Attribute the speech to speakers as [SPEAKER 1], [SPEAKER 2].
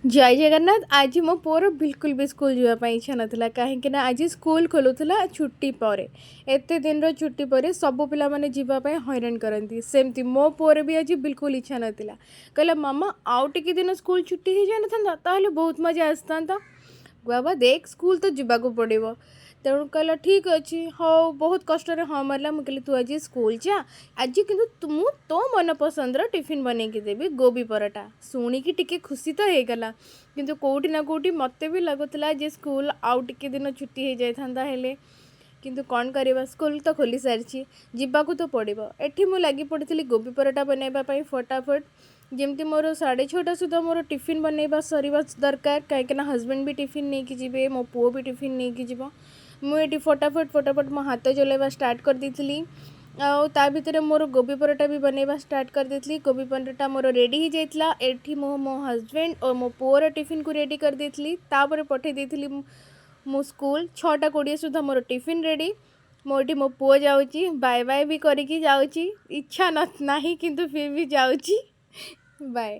[SPEAKER 1] जय जगन्नाथ। आज मो पुअर बिल्कुल भी स्कूल जावाई इच्छा नाला कहीं आज स्कूल खोलूला छुट्टी पर एत दिन छुट्टी पर सब पिला माने जीवाई हैरान करती सेमती मो पुअर भी आज बिल्कुल इच्छा नाला कहला मामा आउ टिके दिन स्कूल छुट्टी हो जाना ताहले बहुत मजा आसता बाबा देख स्कूल तो जावाक पड़ो तेणु कहला ठीक अच्छे हाँ बहुत कष्ट हाँ मारा मुझे कहली तू आज स्कूल जा आज किंतु तू तो मन पसंदर टिफिन बनैकी देवी गोभी पराठा शुणिकी टिके खुशी तो होगला किंतु कौटी ना कौटी मत भी लगुला जे स्कूल आउ टिके दिन छुट्टी हो जाता है किंतु कौन करवा स्कूल तो खोली सारी जावाक तो पड़ो एठी मु लगी पड़ी गोभी पराठा बनवाई फटाफट जमती मोर 6:30 सुधा मोर टिफिन बनवा सर दरकार कहीं हजबैंड भी टिफिन नहीं कि जी मो पुओ भी टिफिन नहीं कि जीव मुझे फटाफट मो हाथ चलैवा स्टार्ट कर दी ता भितर मोर गोभी पराठा भी बनवा स्टार्ट कर दी गोभी पराठा मोर रेडी हो जाता एठी मो हजबैंड और मो पुओर टिफिन को रेडी कर दी पठे दी मु स्कूल 6:20 सुधा मोर टिफिन रेडी मोटी मो पुओ जाऊँगी बाय बाय भी करके जाऊँगी इच्छा ना किंतु फिर भी जाऊँगी बाय।